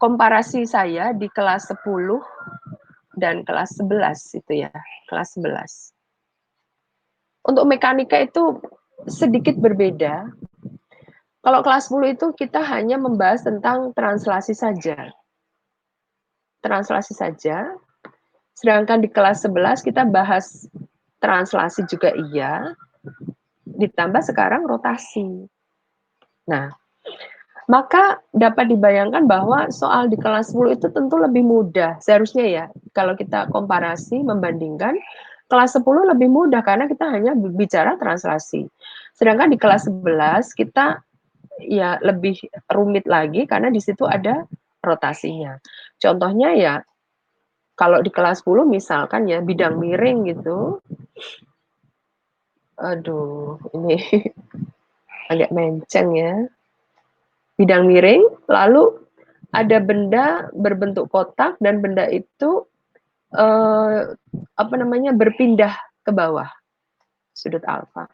komparasi saya di kelas 10 dan kelas 11 itu ya, kelas 11. Untuk mekanika itu sedikit berbeda. Kalau kelas 10 itu kita hanya membahas tentang translasi saja. Translasi saja. Sedangkan di kelas 11 kita bahas translasi juga iya, ditambah sekarang rotasi. Nah, maka dapat dibayangkan bahwa soal di kelas 10 itu tentu lebih mudah. Seharusnya ya, kalau kita komparasi, membandingkan, kelas 10 lebih mudah karena kita hanya bicara translasi. Sedangkan di kelas 11 kita ya lebih rumit lagi karena di situ ada rotasinya. Contohnya ya, kalau di kelas 10 misalkan ya bidang miring gitu, aduh ini agak menceng ya. Bidang miring, lalu ada benda berbentuk kotak dan benda itu berpindah ke bawah sudut alfa.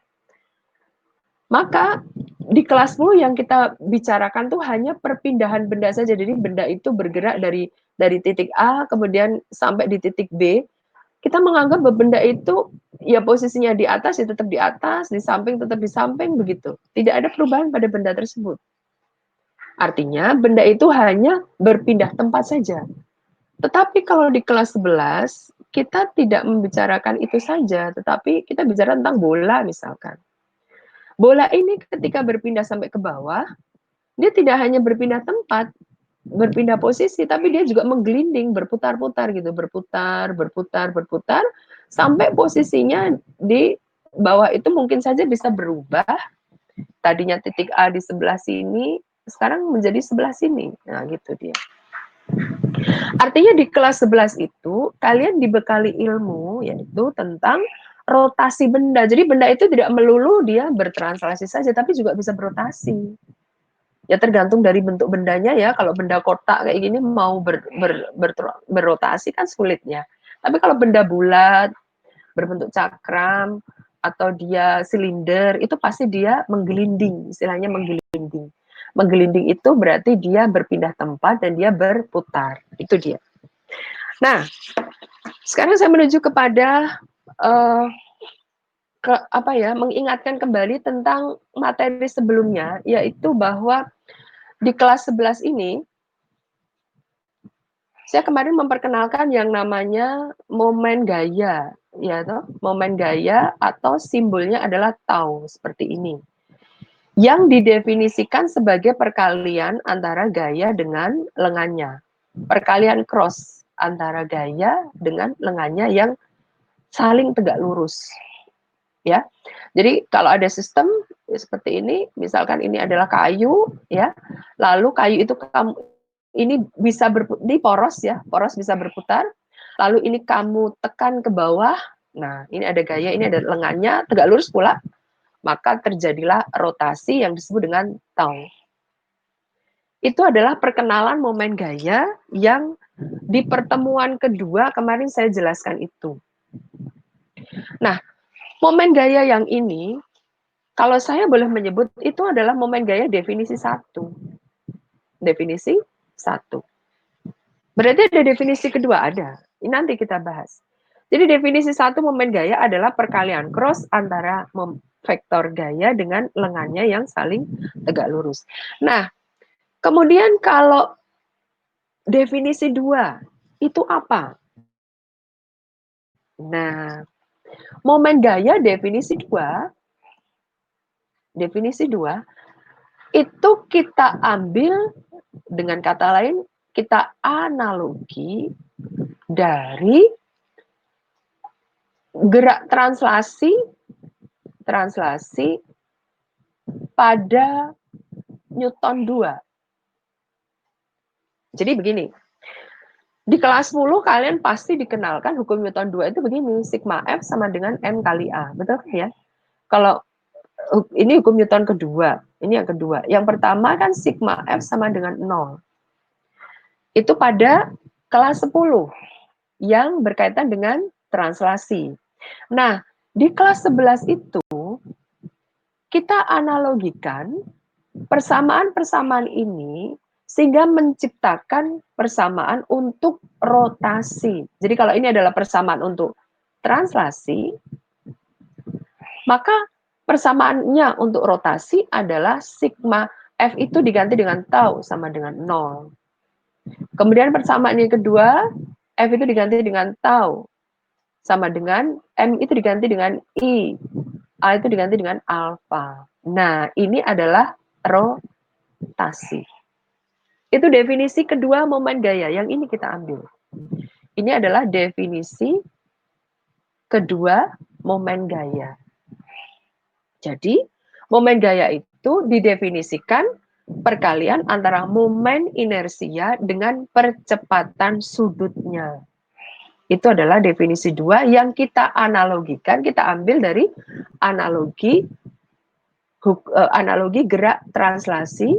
Maka di kelas 10 yang kita bicarakan tuh hanya perpindahan benda saja. Jadi benda itu bergerak dari titik A kemudian sampai di titik B. Kita menganggap bahwa benda itu ya posisinya di atas ya tetap di atas, di samping tetap di samping begitu. Tidak ada perubahan pada benda tersebut. Artinya benda itu hanya berpindah tempat saja. Tetapi kalau di kelas 11 kita tidak membicarakan itu saja, tetapi kita bicara tentang bola misalkan. Bola ini ketika berpindah sampai ke bawah, dia tidak hanya berpindah tempat, berpindah posisi, tapi dia juga menggelinding, berputar-putar gitu, berputar, sampai posisinya di bawah itu mungkin saja bisa berubah. Tadinya titik A di sebelah sini, sekarang menjadi sebelah sini. Nah, gitu dia. Artinya di kelas 11 itu kalian dibekali ilmu yaitu tentang rotasi benda. Jadi benda itu tidak melulu dia bertranslasi saja, tapi juga bisa berotasi. Ya tergantung dari bentuk bendanya ya. Kalau benda kotak kayak gini mau berrotasi kan sulitnya. Tapi kalau benda bulat, berbentuk cakram, atau dia silinder, itu pasti dia menggelinding, istilahnya menggelinding. Menggelinding itu berarti dia berpindah tempat dan dia berputar. Itu dia. Nah, sekarang saya menuju kepada mengingatkan kembali tentang materi sebelumnya, yaitu bahwa di kelas 11 ini saya kemarin memperkenalkan yang namanya momen gaya, ya toh, momen gaya atau simbolnya adalah tau seperti ini, yang didefinisikan sebagai perkalian antara gaya dengan lengannya, perkalian cross antara gaya dengan lengannya yang saling tegak lurus, ya. Jadi kalau ada sistem seperti ini, misalkan ini adalah kayu, ya, lalu kayu itu ini bisa ini poros ya, poros bisa berputar. Lalu ini kamu tekan ke bawah. Nah, ini ada gaya, ini ada lengannya tegak lurus pula. Maka terjadilah rotasi yang disebut dengan tau. Itu adalah perkenalan momen gaya yang di pertemuan kedua kemarin saya jelaskan itu. Nah, momen gaya yang ini, kalau saya boleh menyebut, itu adalah momen gaya definisi 1. Definisi 1. Berarti ada definisi kedua, ada. Ini nanti kita bahas. Jadi definisi 1 momen gaya adalah perkalian cross antara vektor gaya dengan lengannya yang saling tegak lurus. Nah, kemudian kalau definisi 2, itu apa? Nah, momen gaya definisi 2, itu kita ambil, dengan kata lain, kita analogi dari gerak translasi pada Newton 2. Jadi begini, di kelas 10 kalian pasti dikenalkan hukum Newton 2 itu begini, sigma F sama dengan M kali A, betul ya? Kalau ini hukum Newton kedua, ini yang kedua. Yang pertama kan sigma F sama dengan 0. Itu pada kelas 10 yang berkaitan dengan translasi. Nah, di kelas 11 itu kita analogikan persamaan-persamaan ini sehingga menciptakan persamaan untuk rotasi. Jadi kalau ini adalah persamaan untuk translasi, maka persamaannya untuk rotasi adalah sigma F itu diganti dengan tau sama dengan 0. Kemudian persamaan yang kedua, F itu diganti dengan tau sama dengan M itu diganti dengan I. A itu diganti dengan alfa. Nah, ini adalah rotasi. Itu definisi kedua momen gaya yang ini kita ambil. Ini adalah definisi kedua momen gaya. Jadi, momen gaya itu didefinisikan perkalian antara momen inersia dengan percepatan sudutnya. Itu adalah definisi dua yang kita analogikan, kita ambil dari analogi gerak translasi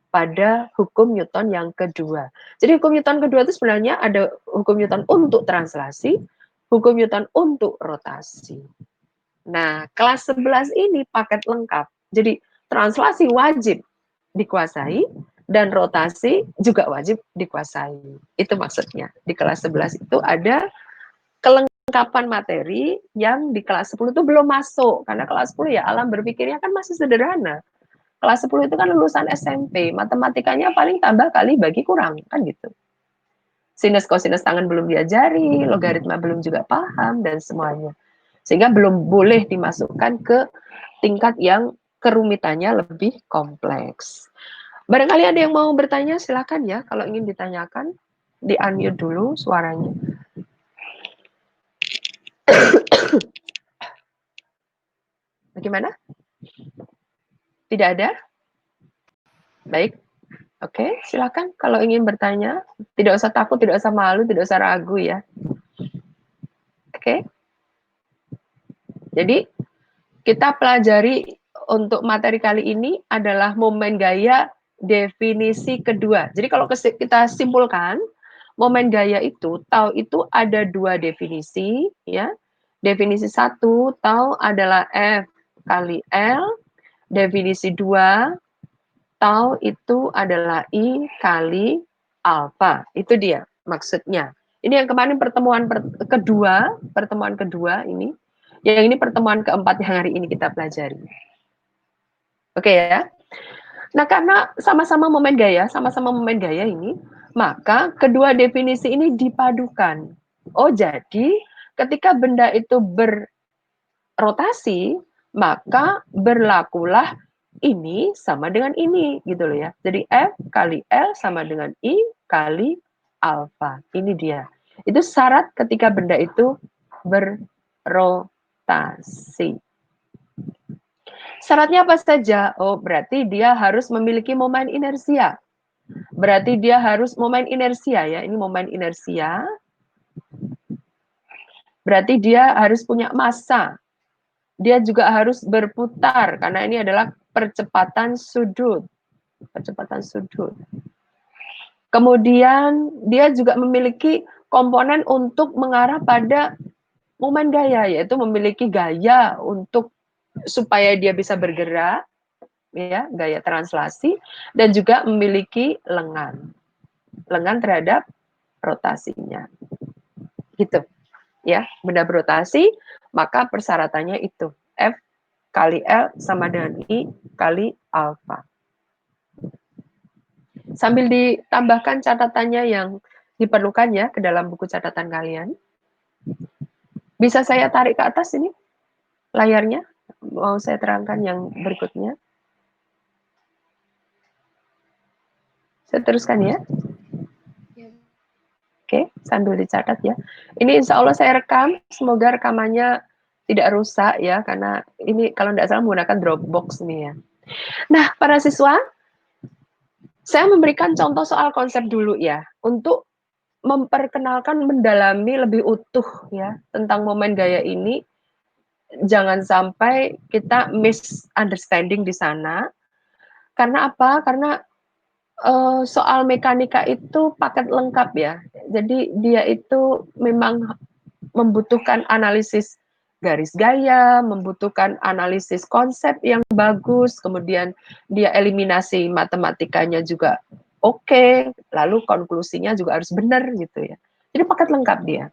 pada hukum Newton yang kedua. Jadi hukum Newton kedua itu sebenarnya ada hukum Newton untuk translasi, hukum Newton untuk rotasi. Nah, kelas 11 ini paket lengkap. Jadi translasi wajib dikuasai dan rotasi juga wajib dikuasai. Itu maksudnya. Di kelas 11 itu ada kelengkapan materi yang di kelas 10 itu belum masuk. Karena kelas 10 ya alam berpikirnya kan masih sederhana. Kelas 10 itu kan lulusan SMP, matematikanya paling tambah kali bagi kurang, kan gitu. Sinus kosinus tangan belum diajari, logaritma belum juga paham, dan semuanya. Sehingga belum boleh dimasukkan ke tingkat yang kerumitannya lebih kompleks. Barangkali ada yang mau bertanya, silakan ya. Kalau ingin ditanyakan, di-unmute dulu suaranya. Bagaimana? Tidak ada? Baik. Oke, silakan kalau ingin bertanya. Tidak usah takut, tidak usah malu, tidak usah ragu ya. Oke. Jadi, kita pelajari untuk materi kali ini adalah momen gaya definisi kedua. Jadi kalau kita simpulkan, momen gaya itu, tau itu ada dua definisi, ya. Definisi satu, tau adalah F kali L. Definisi dua, tau itu adalah I kali alfa. Itu dia maksudnya. Ini yang kemarin pertemuan kedua ini. Yang ini pertemuan keempat yang hari ini kita pelajari. Oke ya. Nah, karena sama-sama momen gaya ini, maka kedua definisi ini dipadukan. Oh, jadi ketika benda itu berrotasi, maka berlakulah ini sama dengan ini, gitu loh ya. Jadi F kali L sama dengan I kali alfa. Ini dia. Itu syarat ketika benda itu berrotasi. Syaratnya apa saja? Oh, berarti dia harus memiliki momen inersia. Berarti dia harus momen inersia ya. Ini momen inersia. Berarti dia harus punya massa. Dia juga harus berputar karena ini adalah percepatan sudut. Percepatan sudut. Kemudian dia juga memiliki komponen untuk mengarah pada momen gaya, yaitu memiliki gaya untuk supaya dia bisa bergerak, ya, gaya translasi, dan juga memiliki lengan terhadap rotasinya, gitu, ya. Benda berotasi, maka persyaratannya itu F kali L sama dengan I kali alfa. Sambil ditambahkan catatannya yang diperlukan ya ke dalam buku catatan kalian. Bisa saya tarik ke atas ini layarnya? Mau saya terangkan yang berikutnya? Saya teruskan ya. Oke, sambil dicatat ya. Ini insya Allah saya rekam, semoga rekamannya tidak rusak ya, karena ini kalau tidak salah menggunakan Dropbox nih ya. Nah, para siswa, saya memberikan contoh soal konsep dulu ya, untuk memperkenalkan, mendalami lebih utuh ya, tentang momen gaya ini. Jangan sampai kita misunderstanding di sana. Karena apa? Karena soal mekanika itu paket lengkap ya. Jadi dia itu memang membutuhkan analisis garis gaya, membutuhkan analisis konsep yang bagus, kemudian dia eliminasi matematikanya juga oke, lalu konklusinya juga harus benar gitu ya. Jadi paket lengkap dia.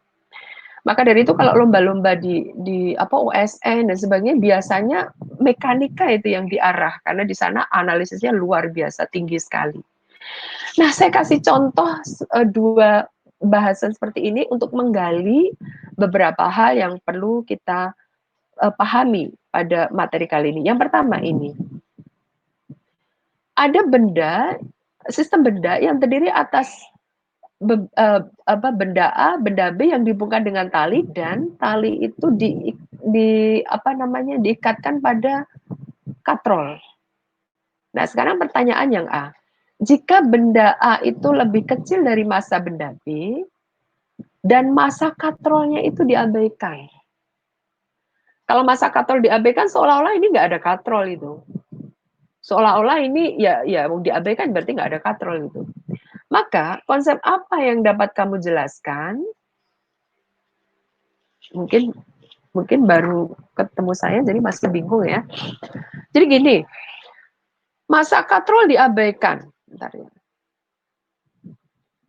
Maka dari itu kalau lomba-lomba di apa USN dan sebagainya biasanya mekanika itu yang diarah karena di sana analisisnya luar biasa tinggi sekali. Nah, saya kasih contoh dua bahasan seperti ini untuk menggali beberapa hal yang perlu kita pahami pada materi kali ini. Yang pertama ini, ada benda, sistem benda yang terdiri atas benda A, benda B yang dihubungkan dengan tali dan tali itu di apa namanya diikatkan pada katrol. Nah, sekarang pertanyaan yang A. Jika benda A itu lebih kecil dari massa benda B dan massa katrolnya itu diabaikan. Kalau massa katrol diabaikan seolah-olah ini nggak ada katrol itu. Seolah-olah ini ya mau diabaikan berarti nggak ada katrol itu. Maka konsep apa yang dapat kamu jelaskan? Mungkin baru ketemu saya jadi masih bingung ya. Jadi gini, massa katrol diabaikan. Bentar ya.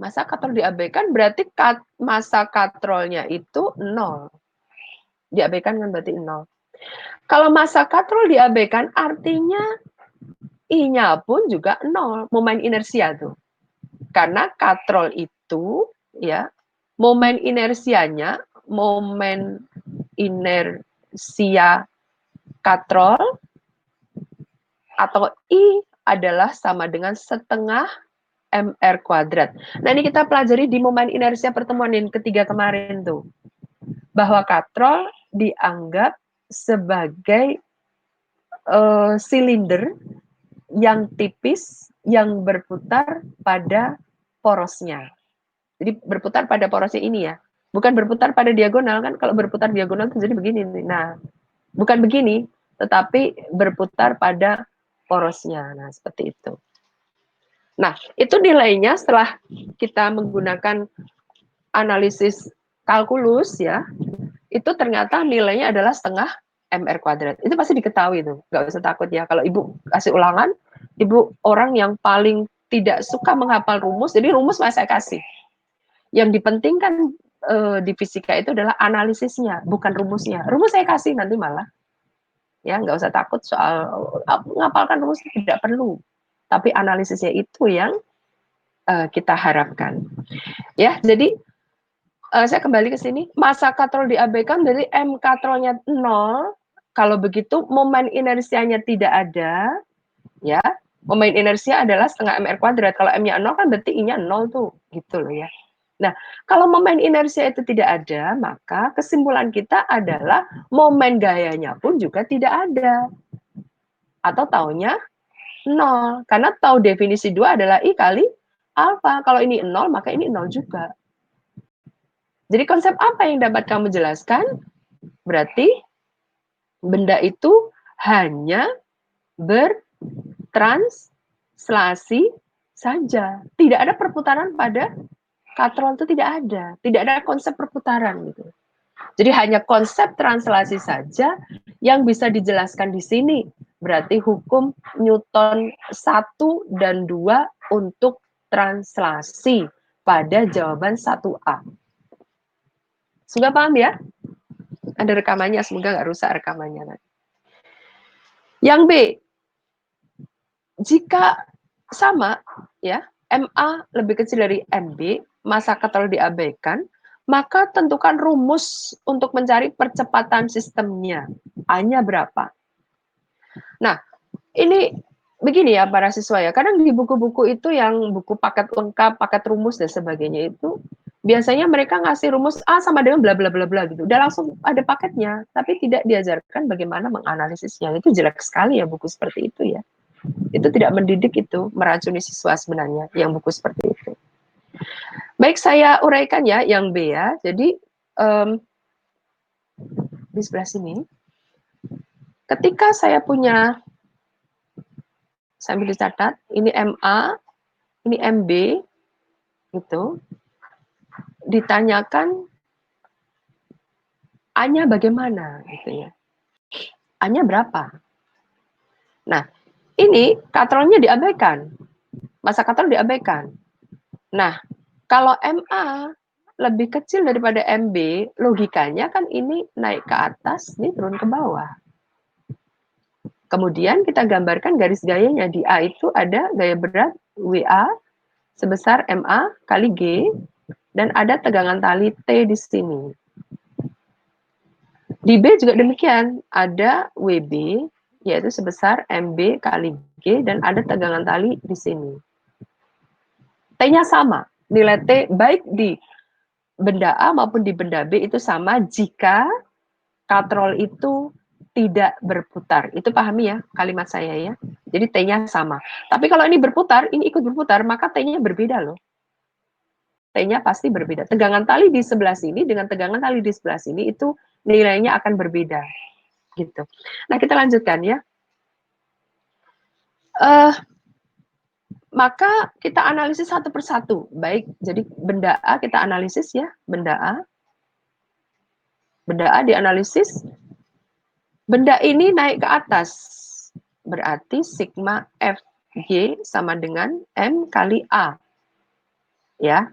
Massa katrol diabaikan berarti massa katrolnya itu 0. Diabaikan kan berarti 0. Kalau massa katrol diabaikan artinya I-nya pun juga 0, momen inersia tuh. Karena katrol itu ya, momen inersianya, momen inersia katrol atau I adalah sama dengan setengah mr kuadrat. Nah, ini kita pelajari di momen inersia pertemuan yang ketiga kemarin tuh. Bahwa katrol dianggap sebagai silinder yang tipis yang berputar pada porosnya. Jadi berputar pada porosnya ini ya. Bukan berputar pada diagonal kan, kalau berputar diagonal itu jadi begini. Nah, bukan begini, tetapi berputar pada porosnya. Nah, seperti itu. Nah, itu nilainya setelah kita menggunakan analisis kalkulus ya, itu ternyata nilainya adalah setengah mr kuadrat. Itu pasti diketahui tuh, nggak usah takut ya. Kalau ibu kasih ulangan, ibu orang yang paling tidak suka menghafal rumus, jadi rumus masih saya kasih. Yang dipentingkan di fisika itu adalah analisisnya, bukan rumusnya. Rumus saya kasih nanti malah. Ya, nggak usah takut soal menghafalkan rumus tidak perlu. Tapi analisisnya itu yang kita harapkan. Ya, jadi saya kembali ke sini. Massa katrol diabaikan dari M katrolnya 0. Kalau begitu momen inersianya tidak ada, ya. Momen inersia adalah setengah mr kuadrat. Kalau M-nya 0 kan berarti I-nya 0 tuh, gitu loh ya. Nah, kalau momen inersia itu tidak ada, maka kesimpulan kita adalah momen gayanya pun juga tidak ada. Atau taunya 0. Karena tahu definisi 2 adalah I kali alfa. Kalau ini 0, maka ini 0 juga. Jadi konsep apa yang dapat kamu jelaskan? Berarti benda itu hanya bertranslasi saja. Tidak ada perputaran pada katrol itu tidak ada. Tidak ada konsep perputaran gitu. Jadi hanya konsep translasi saja yang bisa dijelaskan di sini. Berarti hukum Newton 1 dan 2 untuk translasi pada jawaban 1A. Sudah paham ya? Ada rekamannya, semoga nggak rusak rekamannya. Yang B, jika sama, ya, MA lebih kecil dari MB, massa katrol diabaikan, maka tentukan rumus untuk mencari percepatan sistemnya. A-nya berapa? Nah, ini begini ya para siswa ya, kadang di buku-buku itu yang buku paket lengkap, paket rumus dan sebagainya itu, biasanya mereka ngasih rumus A sama dengan bla bla bla bla gitu. Udah langsung ada paketnya, tapi tidak diajarkan bagaimana menganalisisnya. Itu jelek sekali ya buku seperti itu ya. Itu tidak mendidik itu, meracuni siswa sebenarnya yang buku seperti itu. Baik, saya uraikan ya yang B ya. Jadi di sebelah sini, ketika saya punya, sambil dicatat, ini MA, ini MB, gitu, ditanyakan A-nya bagaimana, gitu ya. A-nya berapa? Nah, ini katrolnya diabaikan. massa katrol diabaikan. Nah, kalau MA lebih kecil daripada MB, logikanya kan ini naik ke atas, ini turun ke bawah. Kemudian kita gambarkan garis gayanya. Di A itu ada gaya berat WA sebesar MA kali G, dan ada tegangan tali T di sini. Di B juga demikian, ada WB, yaitu sebesar MB kali G, dan ada tegangan tali di sini. T-nya sama, nilai T baik di benda A maupun di benda B itu sama jika katrol itu tidak berputar. Itu pahami ya kalimat saya ya. Jadi T-nya sama. Tapi kalau ini berputar, ini ikut berputar, maka T-nya berbeda loh. T-nya pasti berbeda. Tegangan tali di sebelah sini dengan tegangan tali di sebelah sini itu nilainya akan berbeda. Gitu. Nah, kita lanjutkan ya. Maka kita analisis satu persatu. Baik, jadi benda A kita analisis ya, benda A. Benda A dianalisis. Benda ini naik ke atas. Berarti sigma Fg sama dengan M kali A. Ya.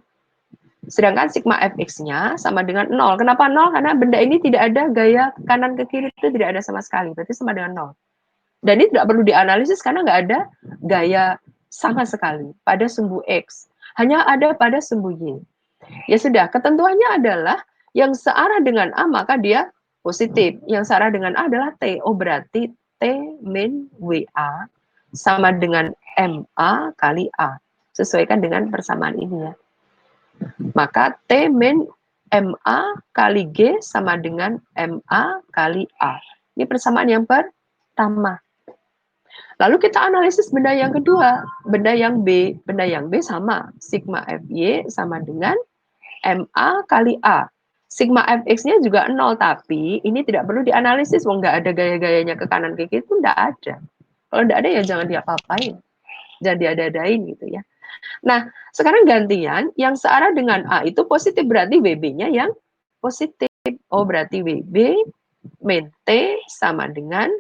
Sedangkan sigma Fx-nya sama dengan 0. Kenapa 0? Karena benda ini tidak ada gaya kanan ke kiri, itu tidak ada sama sekali. Berarti sama dengan 0. Dan ini tidak perlu dianalisis karena nggak ada gaya sama sekali pada sumbu X. Hanya ada pada sumbu Y. Ya sudah, ketentuannya adalah yang searah dengan A maka dia positif. Yang searah dengan A adalah T. Oh, berarti T min WA sama dengan MA kali A. Sesuaikan dengan persamaan ini ya. Maka T min MA kali G sama dengan MA kali A. Ini persamaan yang pertama. Lalu kita analisis benda yang kedua, benda yang B. Benda yang B sama, sigma Fy sama dengan MA kali A. Sigma Fx-nya juga 0, tapi ini tidak perlu dianalisis, wong nggak ada gaya-gayanya ke kanan ke kiri itu nggak ada. Kalau nggak ada ya jangan diapa-apain, jangan diada-adain gitu ya. Nah, sekarang gantian, yang searah dengan A itu positif, berarti WB-nya yang positif. Oh, berarti WB min T sama dengan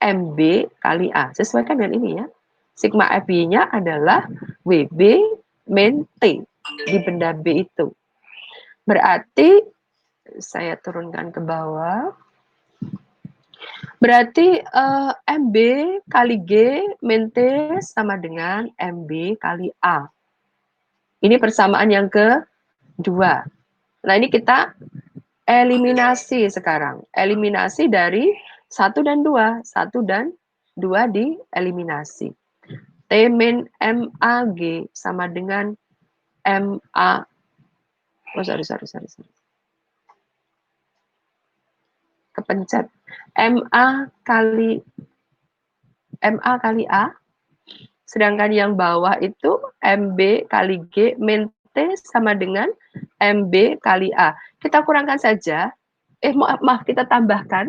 MB kali A. Sesuaikan dengan ini ya. Sigma Fy-nya adalah WB min T di benda B itu. Berarti, saya turunkan ke bawah. Berarti MB kali G min T sama dengan MB kali A. Ini persamaan yang kedua. Nah, ini kita eliminasi sekarang. Eliminasi dari 1 dan 2. 1 dan 2 dieliminasi. T min MAG sama dengan MA. Oh, sorry. Kepencet. MA kali A. Sedangkan yang bawah itu MB kali G min T sama dengan MB kali A. Kita kurangkan saja. Maaf, kita tambahkan.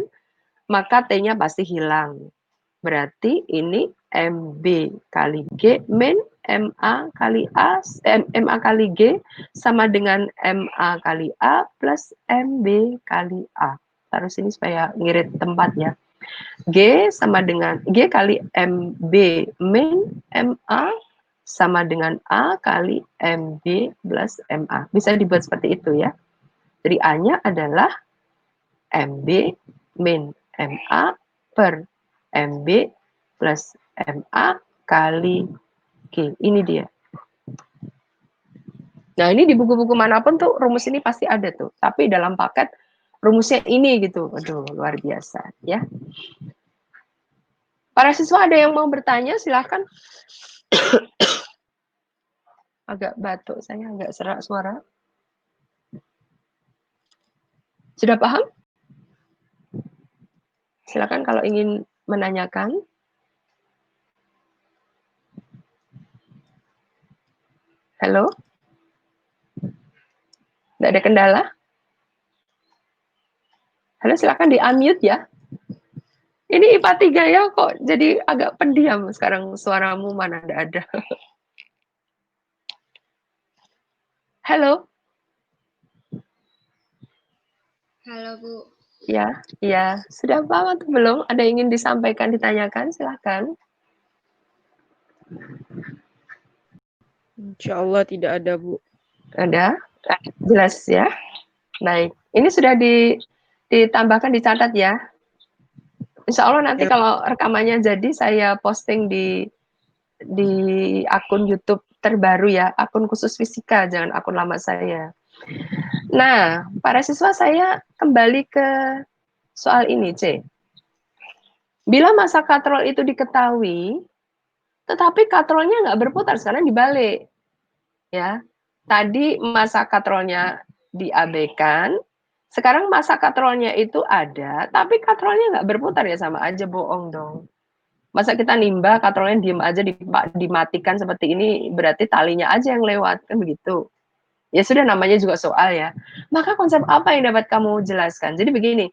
Maka T-nya pasti hilang. Berarti ini MB kali G min MA kali A, MA kali G sama dengan MA kali A plus MB kali A. Taruh sini supaya ngirit tempatnya. G sama dengan G kali MB min MA sama dengan A kali MB plus MA. Bisa dibuat seperti itu ya. Jadi A-nya adalah MB min MA per MB plus MA kali G. Ini dia. Nah, ini di buku-buku manapun tuh rumus ini pasti ada tuh. Tapi dalam paket rumusnya ini gitu. Aduh, luar biasa ya. Para siswa ada yang mau bertanya, silahkan. Agak batuk, saya agak serak suara. Sudah paham? Silakan kalau ingin menanyakan. Halo? Tidak ada kendala? Halo, silakan di-unmute ya. Ini IPA 3 ya, kok jadi agak pendiam sekarang, suaramu mana tidak ada. Halo? Halo, Bu. Ya. Sudah paham atau belum? Ada yang ingin disampaikan, ditanyakan? Silakan. Insya Allah tidak ada, Bu. Ada? Jelas ya? Baik. Ini sudah ditambahkan, dicatat ya. Insya Allah nanti Ya. kalau rekamannya jadi saya posting di akun YouTube terbaru ya, akun khusus fisika, jangan akun lama saya. Nah, para siswa saya kembali ke soal ini, C. Bila masa katrol itu diketahui, tetapi katrolnya nggak berputar, sekarang dibalik. Ya, tadi masa katrolnya diabaikan, sekarang masa katrolnya itu ada, tapi katrolnya nggak berputar, ya sama aja bohong dong. Masa kita nimba katrolnya diem aja dimatikan seperti ini, berarti talinya aja yang lewat, kan begitu. Ya sudah, namanya juga soal ya. Maka konsep apa yang dapat kamu jelaskan? Jadi begini,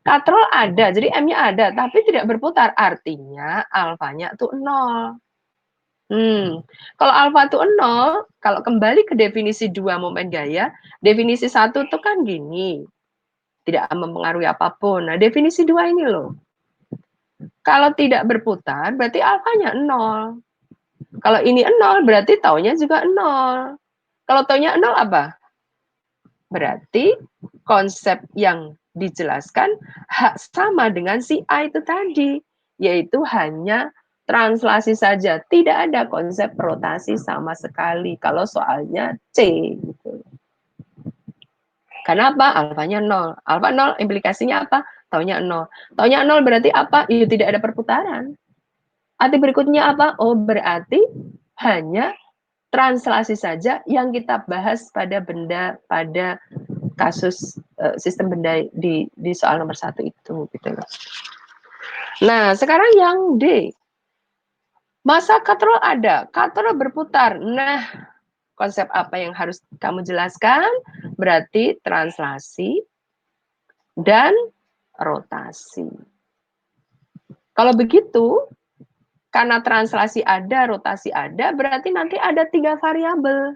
katrol ada, jadi M-nya ada, tapi tidak berputar. Artinya alfanya tuh 0. Kalau alfa itu 0, kalau kembali ke definisi 2 momen gaya, definisi 1 tuh kan gini, tidak mempengaruhi apapun. Nah, definisi 2 ini loh. Kalau tidak berputar, berarti alfanya 0. Kalau ini 0, berarti taunya juga 0. Kalau taunya 0 apa? Berarti konsep yang dijelaskan sama dengan si A itu tadi, yaitu hanya translasi saja, tidak ada konsep rotasi sama sekali kalau soalnya C. Gitu. Karena apa? Alfanya 0. Alfa 0 implikasinya apa? Taunya 0. Taunya 0 berarti apa? Ya, tidak ada perputaran. Arti berikutnya apa? Oh, berarti hanya translasi saja yang kita bahas pada kasus sistem benda di soal nomor 1 itu gitu loh. Nah, sekarang yang D. Masa katrol ada, katrol berputar. Nah, konsep apa yang harus kamu jelaskan? Berarti translasi dan rotasi. Kalau begitu, karena translasi ada, rotasi ada, berarti nanti ada 3 variabel.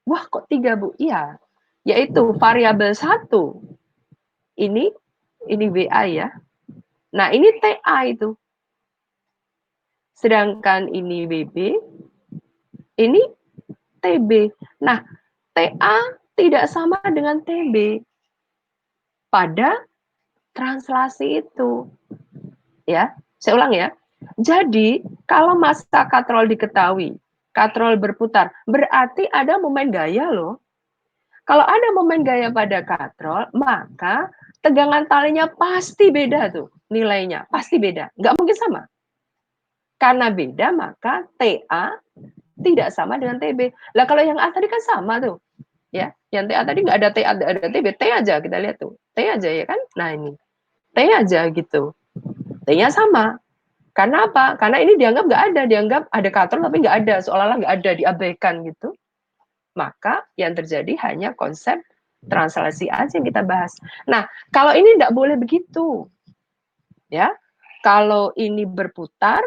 Wah, kok 3, Bu? Iya, yaitu variabel 1. Ini WA ya. Nah, ini TA itu. Sedangkan ini WB, ini TB. Nah, TA tidak sama dengan TB pada translasi itu. Ya, saya ulang ya. Jadi, kalau masa katrol diketahui, katrol berputar, berarti ada momen gaya loh. Kalau ada momen gaya pada katrol, maka tegangan talinya pasti beda tuh nilainya, pasti beda. Nggak mungkin sama. Karena beda, maka TA tidak sama dengan TB. Lah kalau yang A tadi kan sama tuh. Ya, yang TA tadi nggak ada TA, ada TB, T aja kita lihat tuh. T aja ya kan? Nah ini. T aja gitu. T-nya sama. Karena apa? Karena ini dianggap nggak ada, dianggap ada katrol tapi nggak ada, seolah-olah nggak ada, diabaikan gitu. Maka yang terjadi hanya konsep translasi aja yang kita bahas. Nah, kalau ini tidak boleh begitu. Ya. Kalau ini berputar,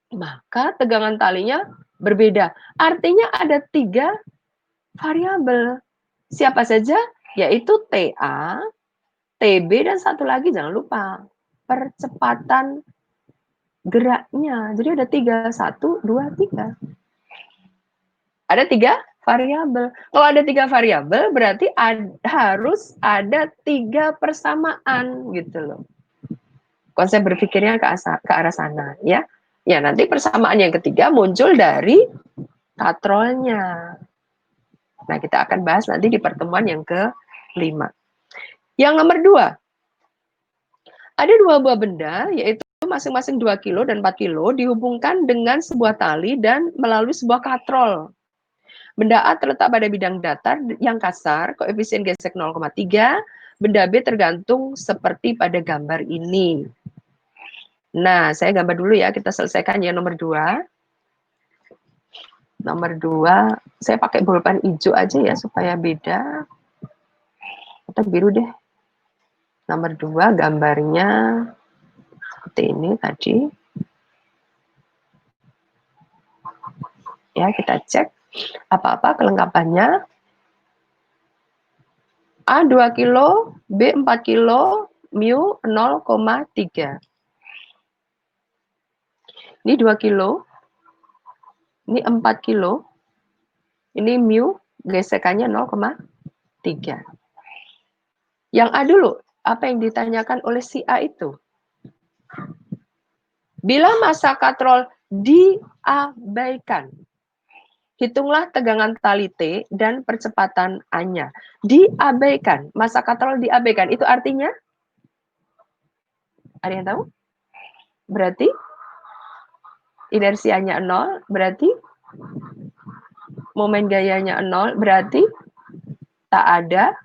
maka tegangan talinya berbeda. Artinya ada 3 variabel. Siapa saja? Yaitu TA, TB, dan satu lagi jangan lupa, percepatan geraknya. Jadi ada 3, 1, 2, 3. Ada 3 variabel. Kalau ada 3 variabel, berarti harus ada 3 persamaan gitu loh. Konsep berpikirnya ke arah sana ya. Ya, nanti persamaan yang ketiga muncul dari katrolnya. Nah, kita akan bahas nanti di pertemuan yang ke-5. Yang nomor 2, ada 2 buah benda, yaitu masing-masing 2 kilo dan 4 kilo, dihubungkan dengan sebuah tali dan melalui sebuah katrol. Benda A terletak pada bidang datar yang kasar, koefisien gesek 0,3, benda B tergantung seperti pada gambar ini. Nah, saya gambar dulu ya, kita selesaikan ya nomor 2. Nomor 2, saya pakai bolpen hijau aja ya, supaya beda. Atau biru deh. Nomor 2, gambarnya seperti ini tadi. Ya, kita cek apa-apa kelengkapannya. A 2 kilo, B 4 kilo, mu 0,3. Ini 2 kilo. Ini 4 kilo. Ini mu gesekannya 0,3. Yang A dulu, apa yang ditanyakan oleh si A itu? Bila massa katrol diabaikan, hitunglah tegangan tali T dan percepatan A-nya. Diabaikan, massa katrol diabaikan. Itu artinya? Ada yang tahu? Berarti inersianya 0, berarti momen gayanya 0, berarti tak ada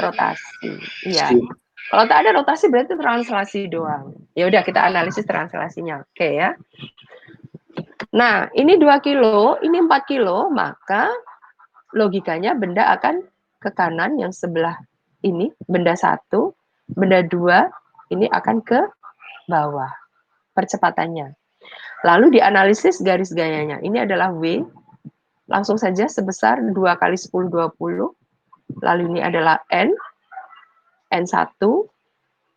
rotasi. Iya. Kalau tak ada rotasi berarti translasi doang. Ya udah kita analisis translasinya. Oke ya. Nah, ini 2 kilo, ini 4 kilo, maka logikanya benda akan ke kanan yang sebelah ini, benda 1, benda 2 ini akan ke bawah percepatannya. Lalu dianalisis garis gayanya. Ini adalah W, langsung saja sebesar 2 kali 10, 20. Lalu ini adalah N, N1.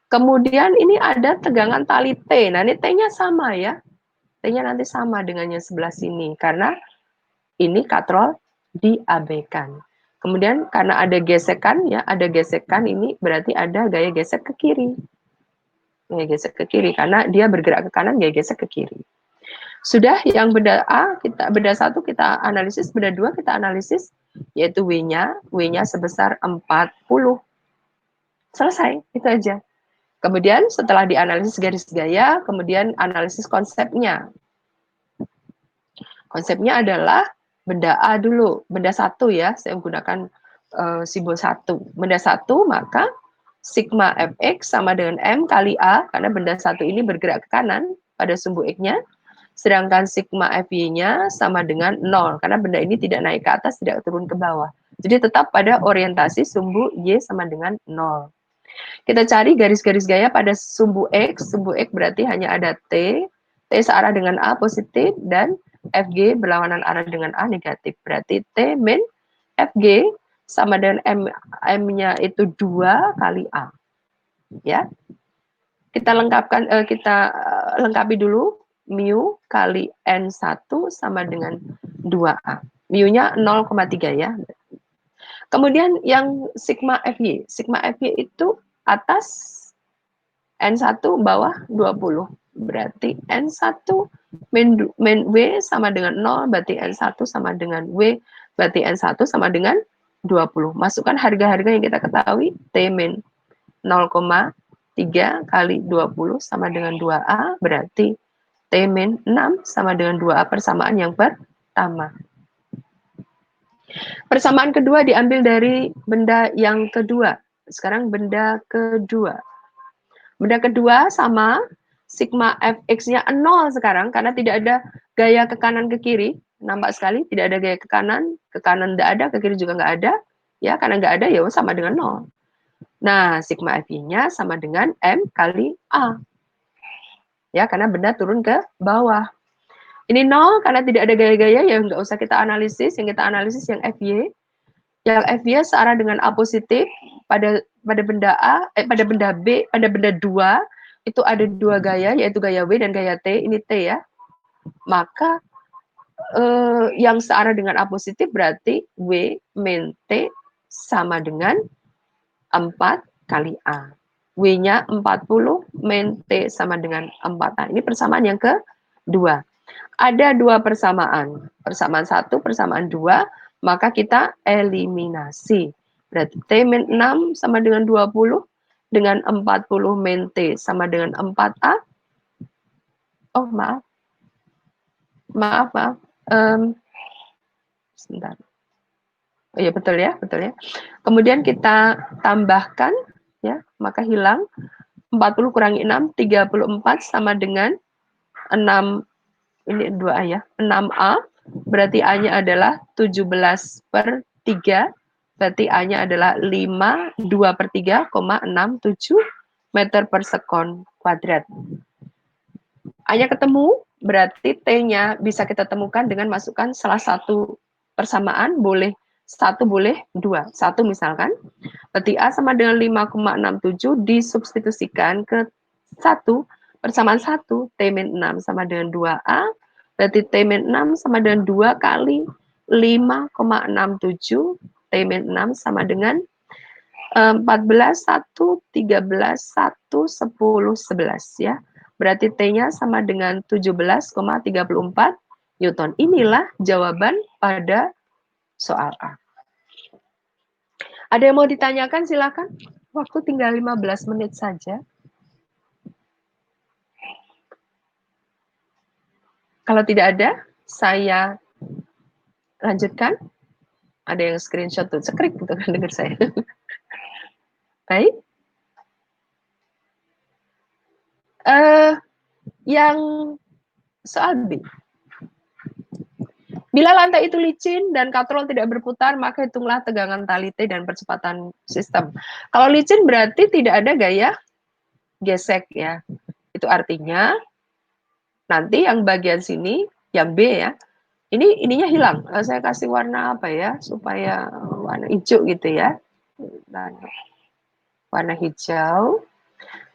Kemudian ini ada tegangan tali T. Nah, ini T-nya sama ya. T-nya nanti sama dengan yang sebelah sini. Karena ini katrol diabaikan. Kemudian karena ada gesekan ya, ada gesekan ini berarti ada gaya gesek ke kiri. Gaya gesek ke kiri karena dia bergerak ke kanan, gaya gesek ke kiri. Sudah yang benda A, benda 1 kita analisis, benda 2 kita analisis, yaitu W-nya sebesar 40. Selesai, itu aja. Kemudian setelah dianalisis garis gaya, kemudian analisis konsepnya. Konsepnya adalah benda A dulu, benda 1 ya, saya menggunakan simbol 1. Benda 1 maka sigma Fx sama dengan M kali A, karena benda 1 ini bergerak ke kanan pada sumbu X-nya, sedangkan sigma Fy-nya sama dengan 0, karena benda ini tidak naik ke atas, tidak turun ke bawah. Jadi tetap pada orientasi sumbu Y sama dengan 0. Kita cari garis-garis gaya pada sumbu X berarti hanya ada T searah dengan A positif, dan FG berlawanan arah dengan A negatif. Berarti T min FG sama dengan M-nya itu 2 kali A. Ya. Kita lengkapi dulu mu kali N1 sama dengan 2A. Mu-nya 0,3 ya. Kemudian yang sigma FY. Sigma FY itu atas N1 bawah 20. Berarti N1 min W sama dengan 0, berarti N1 sama dengan W, berarti N1 sama dengan 20. Masukkan harga-harga yang kita ketahui, T min 0,3 kali 20 sama dengan 2A, berarti T min 6 sama dengan 2A, persamaan yang pertama. Persamaan kedua diambil dari benda yang kedua. Sekarang benda kedua. Benda kedua sama, sigma Fx-nya 0 sekarang, karena tidak ada gaya ke kanan ke kiri. Nampak sekali, tidak ada gaya ke kanan tidak ada, ke kiri juga nggak ada. Ya, karena nggak ada, ya sama dengan 0. Nah, sigma Fy-nya sama dengan M kali A. Ya, karena benda turun ke bawah. Ini 0 karena tidak ada gaya-gaya, ya nggak usah kita analisis. Yang kita analisis yang Fy. Yang Fy searah dengan A positif pada benda A, pada benda B, pada benda 2 itu ada 2 gaya, yaitu gaya W dan gaya T. Ini T ya. Maka yang searah dengan A positif berarti W min T sama dengan 4 kali A. W-nya 40 min T sama dengan 4A. Ini persamaan yang kedua. Ada 2 persamaan. Persamaan 1, persamaan 2, maka kita eliminasi. Berarti T min 6 sama dengan 20, dengan 40 min T sama dengan 4A. Oh, maaf. Maaf. Sebentar. Oh ya, betul ya. Kemudian kita tambahkan, ya, maka hilang 40 kurangi 6, 34 sama dengan 6, ini 2A ya, 6A, berarti A-nya adalah 17/3, berarti A-nya adalah 2/3,67 meter per sekon kuadrat. A-nya ketemu, berarti T-nya bisa kita temukan dengan masukkan salah satu persamaan, boleh 1, boleh 2. 1 misalkan, berarti A sama dengan 5,67 disubstitusikan ke 1, persamaan 1, T min 6 sama dengan 2A, Berarti T-6 sama dengan 2 kali 5,67. T-6 sama dengan 14, 1, 13, 1, 10, 11 ya. Berarti T-nya sama dengan 17,34 Newton. Inilah jawaban pada soal A. Ada yang mau ditanyakan silakan. Waktu tinggal 15 menit saja. Kalau tidak ada, saya lanjutkan. Ada yang screenshot tuh, cekrik gitu kan dengar saya. Baik. Yang soal B. Bila lantai itu licin dan katrol tidak berputar, maka hitunglah tegangan tali T dan percepatan sistem. Kalau licin berarti tidak ada gaya gesek ya. Itu artinya nanti yang bagian sini, yang B ya, ininya hilang. Saya kasih warna apa ya, supaya warna hijau gitu ya. Warna hijau.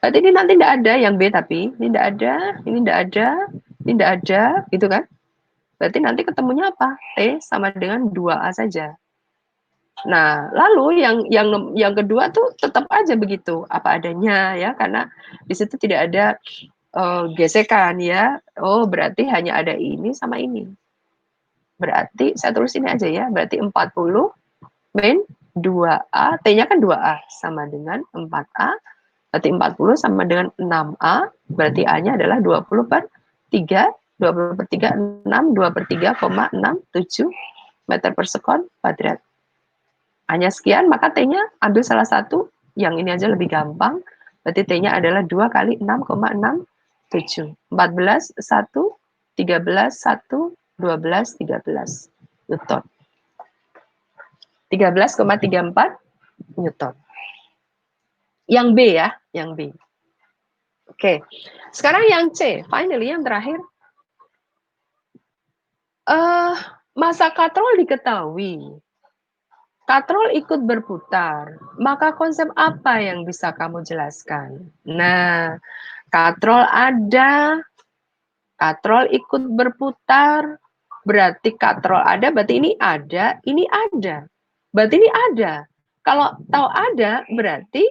Berarti ini nanti tidak ada yang B, tapi ini tidak ada, ini tidak ada, ini tidak ada, gitu kan? Berarti nanti ketemunya apa? T sama dengan 2A saja. Nah, lalu yang kedua tuh tetap aja begitu, apa adanya ya, karena di situ tidak ada gesekan ya. Oh, berarti hanya ada ini sama ini. Berarti saya tulis ini aja ya, berarti 40 min 2A, T-nya kan 2A sama dengan 4A, berarti 40 sama dengan 6A, berarti A-nya adalah 20 per 3, 20 per 3, 6, 2 per 3,67 meter per sekon kuadrat. Hanya sekian, maka T-nya ambil salah satu, yang ini aja lebih gampang, berarti T-nya adalah 2 kali 6,67. 14, 1, 13, 1, 12, 13 Newton. 13,34 Newton. Yang B ya, yang B. Oke, sekarang yang C, finally yang terakhir. Masa katrol diketahui. Katrol ikut berputar, maka konsep apa yang bisa kamu jelaskan? Nah, katrol ada, katrol ikut berputar, berarti katrol ada, berarti ini ada, ini ada. Berarti ini ada. Kalau tahu ada, berarti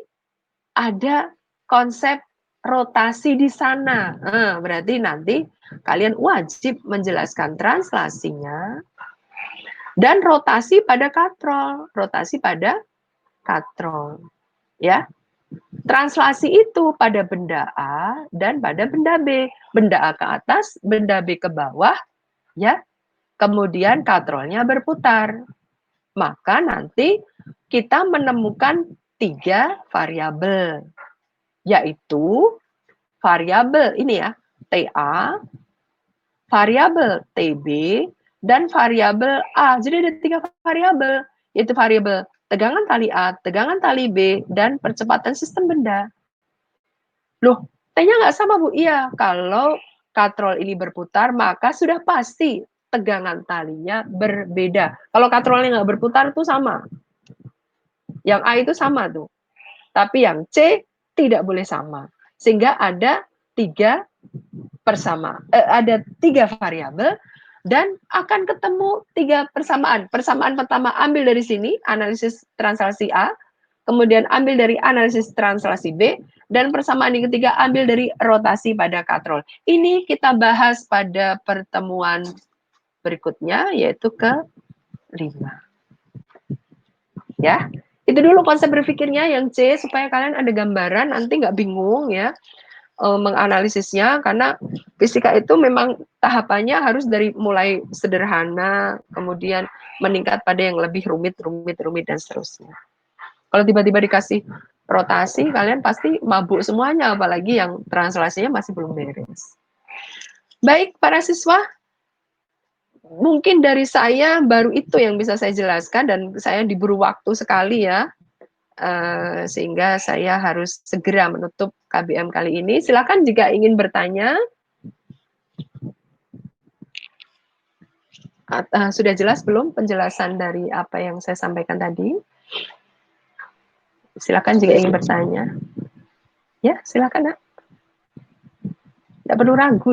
ada konsep rotasi di sana. Berarti nanti kalian wajib menjelaskan translasinya dan rotasi pada katrol, rotasi pada katrol, ya. Translasi itu pada benda A dan pada benda B. Benda A ke atas, benda B ke bawah, ya. Kemudian katrolnya berputar. Maka nanti kita menemukan 3 variabel, yaitu variabel ini ya, TA, variabel TB, dan variabel A. Jadi ada 3 variabel, yaitu variabel tegangan tali A, tegangan tali B, dan percepatan sistem benda. Loh, T-nya nggak sama, Bu? Iya, kalau katrol ini berputar, maka sudah pasti tegangan talinya berbeda. Kalau katrolnya nggak berputar, itu sama. Yang A itu sama tuh. Tapi yang C tidak boleh sama. Sehingga ada 3 ada 3 variabel dan akan ketemu 3 persamaan. Persamaan pertama ambil dari sini, analisis translasi A, kemudian ambil dari analisis translasi B, dan persamaan yang ketiga ambil dari rotasi pada katrol. Ini kita bahas pada pertemuan berikutnya, yaitu ke-5. Ya, itu dulu konsep berpikirnya yang C, supaya kalian ada gambaran, nanti nggak bingung ya menganalisisnya, karena fisika itu memang tahapannya harus dari mulai sederhana, kemudian meningkat pada yang lebih rumit, dan seterusnya. Kalau tiba-tiba dikasih rotasi, kalian pasti mabuk semuanya, apalagi yang translasinya masih belum beres. Baik, para siswa, mungkin dari saya baru itu yang bisa saya jelaskan, dan saya diburu waktu sekali ya, sehingga saya harus segera menutup KBM kali ini. Silakan jika ingin bertanya. Sudah jelas belum penjelasan dari apa yang saya sampaikan tadi? Silakan jika ingin bertanya. Ya, silakan, Nak. Tidak perlu ragu.